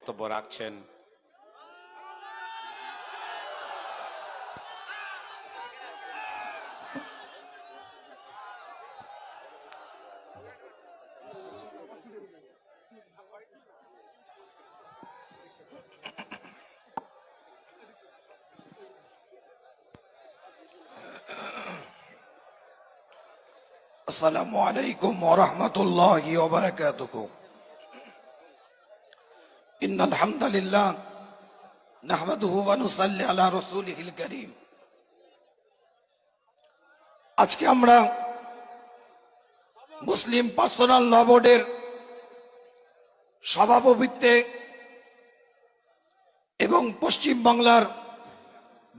বক্তব্য রাখছেন। আসসালামু আলাইকুম ওয়া রাহমাতুল্লাহি ওয়া বারাকাতুহু। ইন্নাল হামদালিল্লাহ নাহমাদুহু ওয়া নুসাল্লি আলা রাসূলিহিল কারীম। আজকে আমরা মুসলিম পার্সোনাল ল বোর্ডের সভাপতিত্বে এবং পশ্চিম বাংলার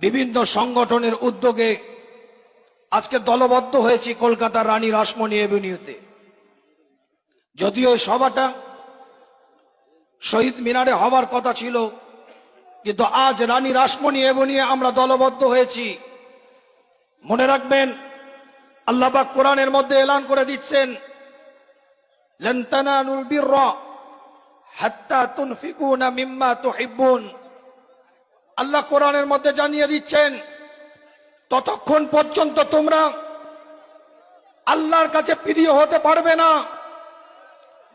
বিভিন্ন সংগঠনের উদ্যোগে আজকে দলবদ্ধ হয়েছি কলকাতার রানী রাসমণি এভিনিউতে। যদিও সভাটা শহীদ মিনারে হওয়ার কথা ছিল, কিন্তু আজ রানী রাসমণি এভিনিউ আমরা দলবদ্ধ হয়েছি। মনে রাখবেন, আল্লাহ পাক কোরআনের মধ্যে এলান করে দিচ্ছেন, লান তানালুল বিররা হাত্তা তুনফিকুনা মিম্মা তুহিব্বুন। আল্লাহ কোরআনের মধ্যে জানিয়ে দিচ্ছেন, ততক্ষণ পর্যন্ত তোমরা আল্লাহর কাছে প্রিয় হতে পারবে না,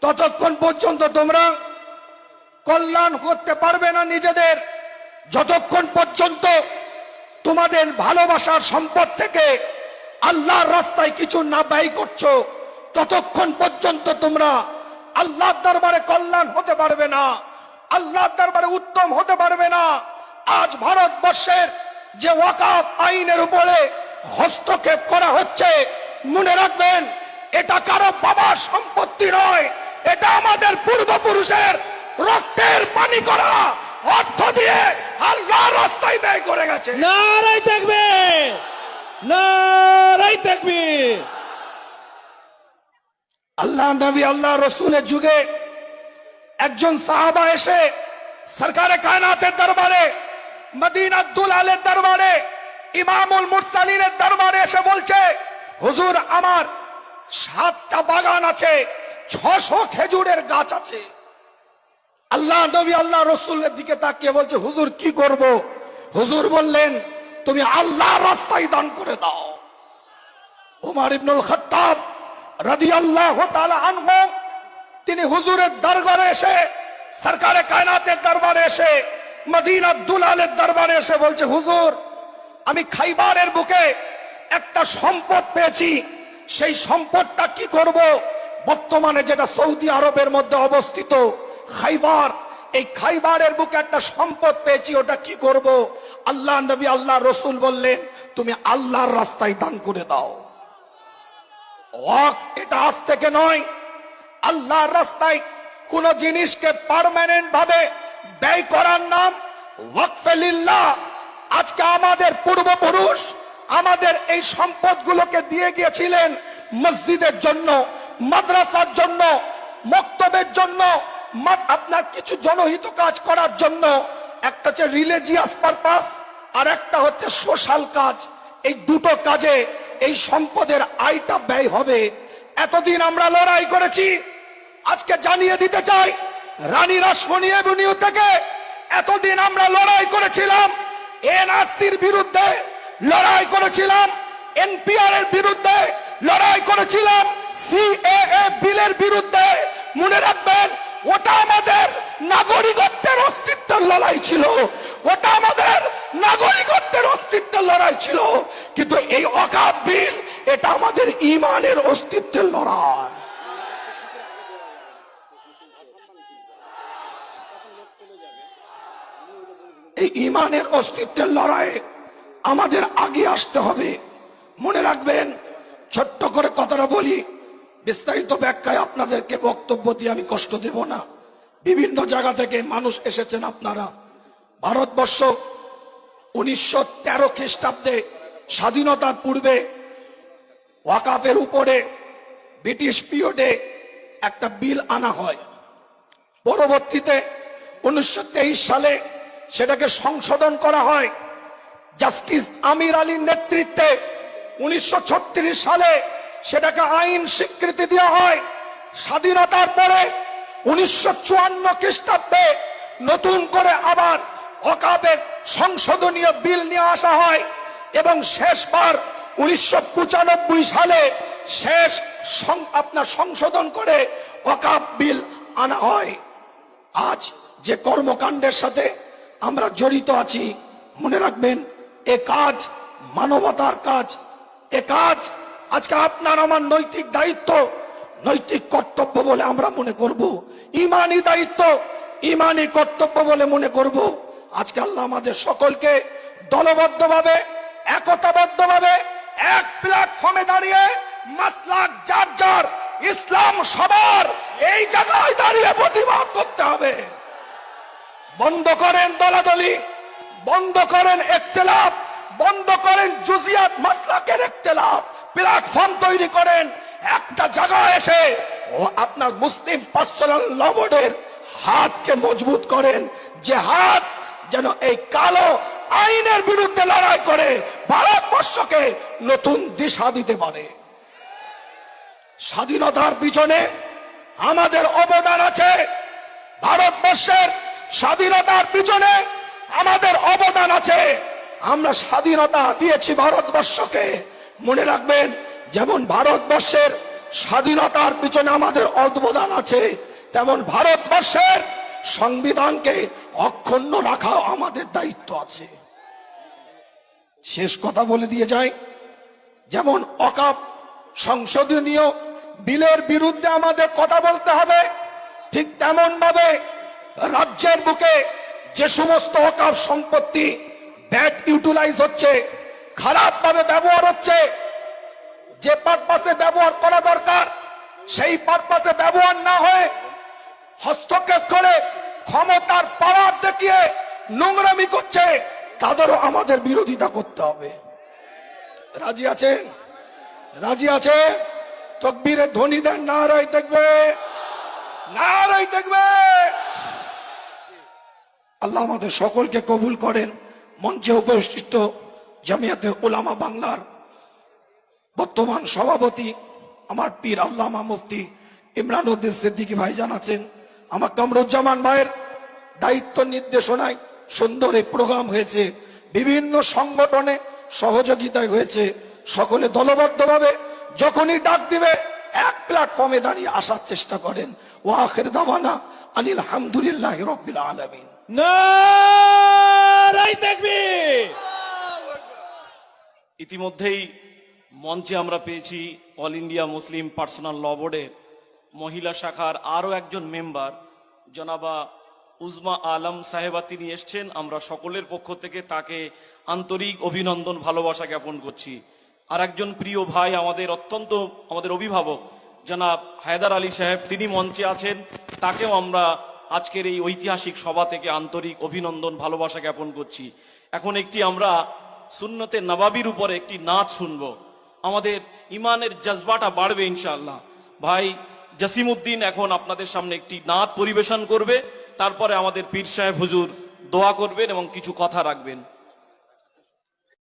ততক্ষণ পর্যন্ত তোমরা কল্যাণ করতে পারবে না নিজেদের, যতক্ষণ পর্যন্ত তোমাদের ভালোবাসার সম্পদ থেকে আল্লাহর রাস্তায় কিছু না ব্যয় করছো, ততক্ষণ পর্যন্ত তোমরা আল্লাহর দরবারে কল্যাণ হতে পারবে না, আল্লাহর দরবারে উত্তম হতে পারবে না। আজ ভারতবর্ষের যে ওয়াকফ আইনের উপরে হস্তক্ষেপ করা হচ্ছে, মনে রাখবেন, এটা কারো বাবার সম্পত্তি নয়, এটা আমাদের পূর্বপুরুষের রক্তের পানি করা অর্থ দিয়ে আল্লাহর রাস্তায় ব্যয় করে গেছে। নারায়ে তাকবীর, নারায়ে তাকবীর। আল্লাহ নবী আল্লাহ রসুলের যুগে একজন সাহাবা এসে সরকারে কায়নাতের দরবারে, মদিনাতুল আলের দরবারে, ইমামুল মুরসালিনের দরবারে এসে বলছে, হুজুর আমার 7টা বাগান আছে, 600 খেজুরের গাছ আছে। আল্লাহ নবী আল্লাহ রসুলের দিকে তাকিয়ে বলছে, হুজুর কি করব? হুজুর বললেন, তুমি আল্লাহর রাস্তায় দান করে দাও। উমর ইবনুল খাত্তাব রাদিয়াল্লাহু তাআলা আনহু তিনি হুজুরের দরবারে এসে, সরকারে কায়নাতের দরবারে এসে, মদিনাতুল আলের দরবারে এসে বলছে, হুজুর আমি খাইবারের বুকে একটা সম্পদ পেয়েছি, সেই সম্পদটা কি করব? বর্তমানে যেটা সৌদি আরবের মধ্যে অবস্থিত খাইবার, এই খাইবারের বুকে একটা সম্পদ পেয়েছি, ওটা কি করব? আল্লাহ নবী আল্লাহ রসুল বললেন, তুমি আল্লাহর রাস্তায় দান করে দাও। ওয়াকফ এটা আজ থেকে নয়, আল্লাহর রাস্তায় কোন জিনিসকে পার্মানেন্ট ভাবে ব্যয় করার নাম ওয়াকফে লিল্লাহ। আজকে আমাদের পূর্বপুরুষ আমাদের এই সম্পদগুলোকে দিয়ে গিয়েছিলেন মসজিদের জন্য, মাদ্রাসার জন্য, মক্তবের জন্য, আপনার কিছু জনহিত কাজ করার জন্য। একটা হচ্ছে রিলিজিয়াস পারপাস, আর একটা হচ্ছে সোশ্যাল কাজ। এই দুটো কাজে এই সম্পদের আয়টা ব্যয় হবে। এতদিন আমরা লড়াই করেছি, আজকে জানিয়ে দিতে চাই, রানী রাসমণি এভিনিউ থেকে এতদিন আমরা লড়াই করেছিলাম এনআরসির বিরুদ্ধে, লড়াই করেছিলাম এনপিআর এর বিরুদ্ধে, লড়াই করেছিলাম সিএএ বিলের বিরুদ্ধে। মনে রাখবেন, ওটা আমাদের নাগরিকত্বের অস্তিত্বের লড়াই ছিল, ওটা আমাদের নাগরিকত্বের অস্তিত্বের লড়াই ছিল। কিন্তু এই ওয়াকফ বিল, এটা আমাদের ঈমানের অস্তিত্বের লড়াই। এই ঈমানের অস্তিত্বের লড়াইয়ে আমাদের আগে আসতে হবে। মনে রাখবেন, ছোট্ট করে কথাটা বলি, বিস্তারিত ব্যাখ্যায় আপনাদেরকে বক্তব্য দিয়ে আমি কষ্ট দেব না। বিভিন্ন জায়গা থেকে মানুষ এসেছেন আপনারা। ভারতবর্ষ 1913 খ্রিস্টাব্দে স্বাধীনতার পূর্বে ওয়াকফের উপরে ব্রিটিশ পিরিয়ডে একটা বিল আনা হয়। পরবর্তীতে 1923 সালে সেটাকে সংশোধন করা হয়। জাস্টিস আমির আলীর নেতৃত্বে 1936 সালে সেটাকে আইন স্বীকৃতি দেওয়া হয়। স্বাধীনতার পরে 1954 খ্রিস্টাব্দে নতুন করে আবার ওয়াকফের সংশোধনীয় বিল নিয়ে আসা হয় এবং শেষবার 1995 সালে শেষ আপনার সংশোধন করে ওয়াকফ বিল আনা হয়। আজ যে কর্মকাণ্ডের সাথে আমরা জড়িত আছি, মনে রাখবেন এ কাজ মানবতার কাজ। এ কাজ আজকে আপনার আমার নৈতিক দায়িত্ব, নৈতিক কর্তব্য বলে আমরা মনে করব, ইমানি দায়িত্ব, ইমানি কর্তব্য বলে মনে করব। আজকে আল্লাহ আমাদের সকলকে দলবদ্ধভাবে, একতাবদ্ধভাবে এক প্ল্যাটফর্মে দাঁড়িয়ে মাসলাক যার যার, ইসলাম সবার, এই জায়গায় দাঁড়িয়ে প্রতিবাদ করতে হবে। বন্ধ করেন দলাদলি, বন্ধ করেন ইখতিলাফ, বন্ধ করেন জুজিয়াত মাসলাকের ইখতিলাফ। প্ল্যাটফর্ম তৈরি করেন, একটা জায়গায় এসে ও আপনার মুসলিম পার্সোনাল ল বোর্ডের হাতকে মজবুত করেন, যে হাত যেন এই কালো আইনের বিরুদ্ধে লড়াই করে ভারতবর্ষকে নতুন দিশা দিতে পারে। স্বাধীনতার পিছনে আমাদের অবদান আছে, ভারতবর্ষের স্বাধীনতার পিছনে আমাদের অবদান আছে। আমরা স্বাধীনতা দিয়েছি ভারতবর্ষকে, মনে রাখবেন যেমন ভারতবর্ষের স্বাধীনতার পিছনে আমাদের অবদান আছে, তেমন ভারতবর্ষের সংবিধানকে অক্ষুণ্ণ রাখা আমাদের দায়িত্ব আছে। শেষ কথা বলে দিয়ে যাই, যেমন ওয়াকফ সংশোধনীয় বিলের বিরুদ্ধে আমাদের কথা বলতে হবে, ঠিক তেমন ভাবে রাজ্যের বুকে যে সমস্ত ওয়াকফ সম্পত্তি ব্যাড ইউটিলাইজ হচ্ছে, খারাপ ভাবে ব্যবহার হচ্ছে, যে পারপাসে ব্যবহার করা দরকার সেই পারপাসে ব্যবহার না হয়ে হস্তক্ষেপ করে ক্ষমতার পাওয়ার দেখিয়ে নোংরামি করছে, তাদেরও আমাদের বিরোধিতা করতে হবে। রাজি আছেন? রাজি আছে? তাকবীরের ধ্বনি দেন, নারায়ে তাকবীর, নারায়ে তাকবীর। আল্লাহ আমাদের সকলকে কবুল করেন। মঞ্চে উপস্থিত জামিয়াতে উলামা বাংলার বর্তমান সভাপতি আমার পীর আল্লামা মুফতি ইমরান উদ্দিন সিদ্দিকী ভাইজান আছেন, আমার কামরুজ্জামান ভাইয়ের দায়িত্ব নির্দেশনায় সুন্দর এই প্রোগ্রাম হয়েছে, বিভিন্ন সংগঠনে সহযোগিতায় হয়েছে। সকলে দলবদ্ধভাবে যখনই ডাক দিবে এক প্ল্যাটফর্মে দাঁড়িয়ে আসার চেষ্টা করেন। ওয়া আখির দাওয়ানা আনিল হামদুলিল্লাহি রাব্বিল আলামিন। নারায়ে তাকবীর। ইতিমধ্যেই মঞ্চে আমরা পেয়েছি অল ইন্ডিয়া মুসলিম পার্সোনাল ল বোর্ডের মহিলা শাখার আরো একজন মেম্বার জনাবা উজমা আলম সাহেবা, তিনি এসছেন। আমরা সকলের পক্ষ থেকে তাকে আন্তরিক অভিনন্দন, ভালোবাসা জ্ঞাপন করছি। আর একজন প্রিয় ভাই আমাদের অভিভাবক জনাব হায়দার আলী সাহেব, তিনি মঞ্চে আছেন, তাকেও আমরা আজকের এই ঐতিহাসিক সভা থেকে আন্তরিক অভিনন্দন, ভালোবাসা জ্ঞাপন করছি। এখন আমরা সুন্নতে নবাবির উপরে একটি নাচ শুনবো, আমাদের ইমানের জজবাটা বাড়বে ইনশাআল্লাহ। ভাই জসিমউদ্দিন এখন আপনাদের সামনে একটি নাচ পরিবেশন করবে, তারপরে আমাদের পীর সাহেব হুজুর দোয়া করবেন এবং কিছু কথা রাখবেন।